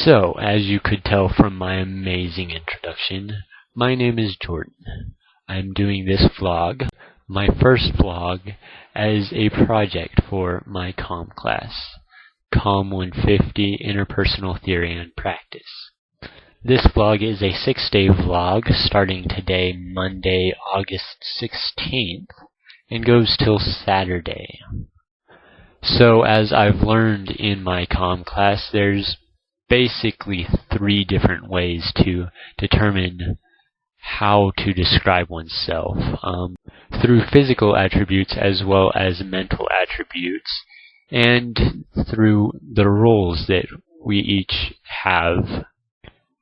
So, as you could tell from my amazing introduction, my name is Jordan. I'm doing this vlog, my first vlog, as a project for my Comm class, Comm150 Interpersonal Theory and Practice. This vlog is a 6-day vlog starting today, Monday, August 16th, and goes till Saturday. So, as I've learned in my Comm class, there's basically 3 different ways to determine how to describe oneself, through physical attributes as well as mental attributes, and through the roles that we each have.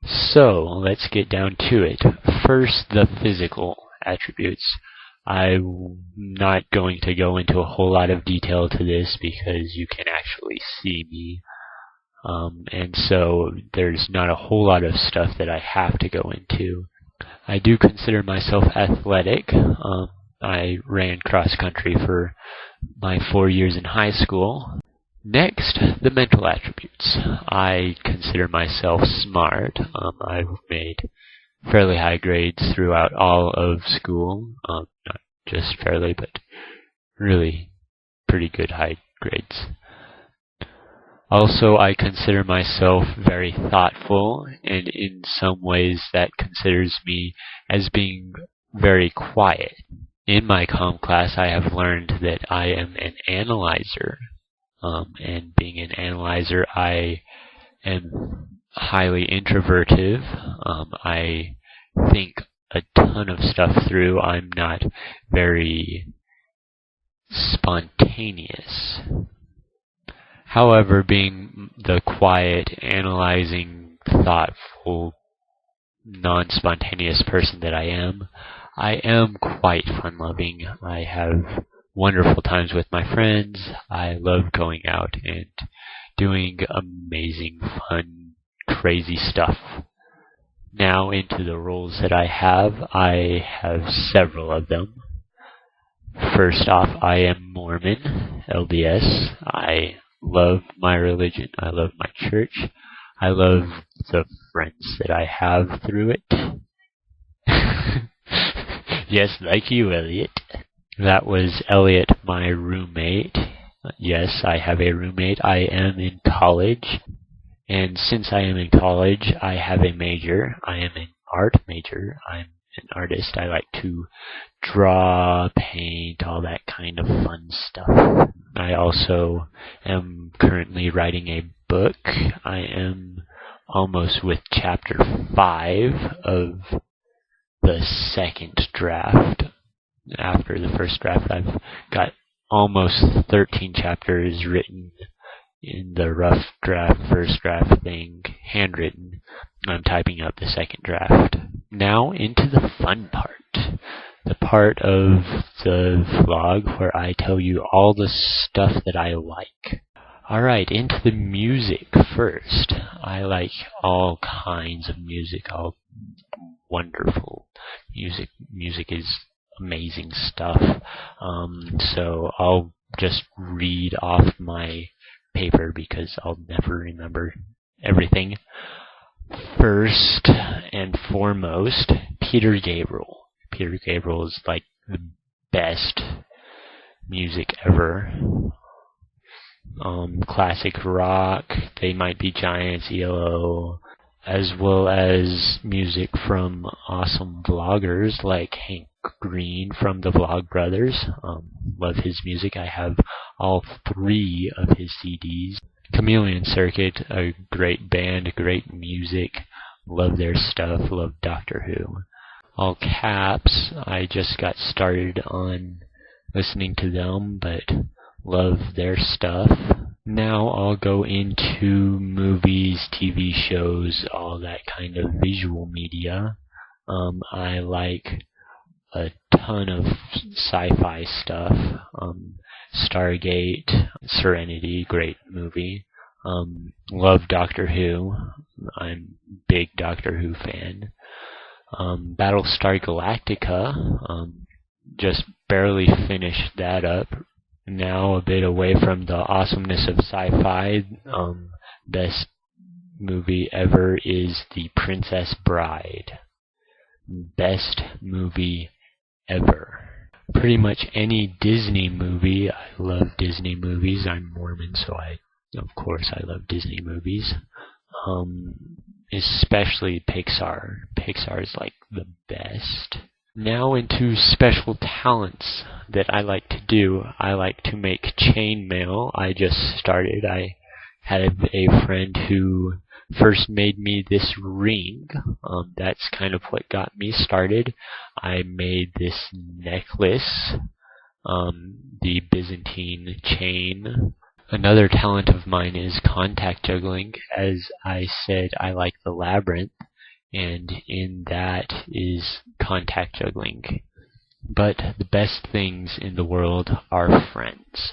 So, let's get down to it. First, the physical attributes. I'm not going to go into a whole lot of detail to this because you can actually see me. And so there's not a whole lot of stuff that I have to go into. I do consider myself athletic. I ran cross country for my 4 years in high school. Next, the mental attributes. I consider myself smart. I've made fairly high grades throughout all of school. Not just fairly, but really pretty good high grades. Also, I consider myself very thoughtful, and in some ways that considers me as being very quiet. In my Comm class, I have learned that I am an analyzer, and being an analyzer, I am highly introverted. I think a ton of stuff through. I'm not very spontaneous. However, being the quiet, analyzing, thoughtful, non-spontaneous person that I am quite fun-loving. I have wonderful times with my friends. I love going out and doing amazing, fun, crazy stuff. Now into the roles that I have several of them. First off, I am Mormon, LDS. I love my religion. I love my church. I love the friends that I have through it. Yes, like you, Elliot. That was Elliot, my roommate. Yes, I have a roommate. I am in college. And since I am in college, I have a major. I am an art major. I'm an artist. I like to draw, paint, all that kind of fun stuff. I also am currently writing a book. I am almost with chapter 5 of the second draft. After the first draft, I've got almost 13 chapters written in the rough draft, first draft thing, handwritten. I'm typing up the second draft. Now into the fun part. The part of the vlog where I tell you all the stuff that I like. Alright, into the music first. I like all kinds of music, all wonderful music. Music is amazing stuff. So I'll just read off my paper because I'll never remember everything. First and foremost, Peter Gabriel. Peter Gabriel is like the best music ever. Classic rock, They Might Be Giants, ELO, as well as music from awesome vloggers like Hank Green from the Vlog Brothers. Love his music. I have all 3 of his CDs. Chameleon Circuit, a great band, great music. Love their stuff. Love Doctor Who. All caps. I just got started on listening to them, but love their stuff. Now I'll go into movies, TV shows, all that kind of visual media. I like a ton of sci-fi stuff. Stargate, Serenity, great movie. Love Doctor Who. I'm a big Doctor Who fan. Battlestar Galactica, just barely finished that up. Now a bit away from the awesomeness of sci-fi. Best movie ever is The Princess Bride. Best movie ever. Pretty much any Disney movie. I love Disney movies. I'm Mormon, so of course I love Disney movies. Especially Pixar. Pixar is like the best. Now into special talents that I like to do. I like to make chainmail. I just started. I had a friend who first made me this ring. That's kind of what got me started. I made this necklace, the Byzantine chain. Another talent of mine is contact juggling. As I said, I like the labyrinth, and in that is contact juggling. But the best things in the world are friends.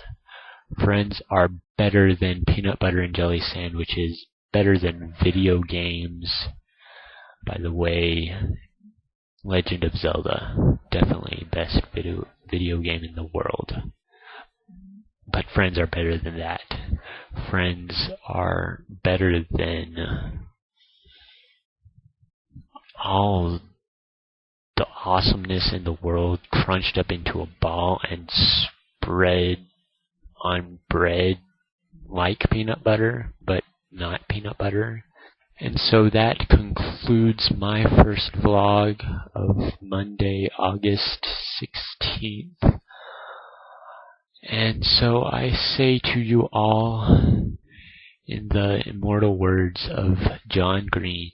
Friends are better than peanut butter and jelly sandwiches, better than video games. By the way, Legend of Zelda, definitely best video game in the world. But friends are better than that. Friends are better than all the awesomeness in the world crunched up into a ball and spread on bread like peanut butter, but not peanut butter. And so that concludes my first vlog of Monday, August 16th. And so I say to you all, in the immortal words of John Green,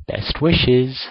best wishes.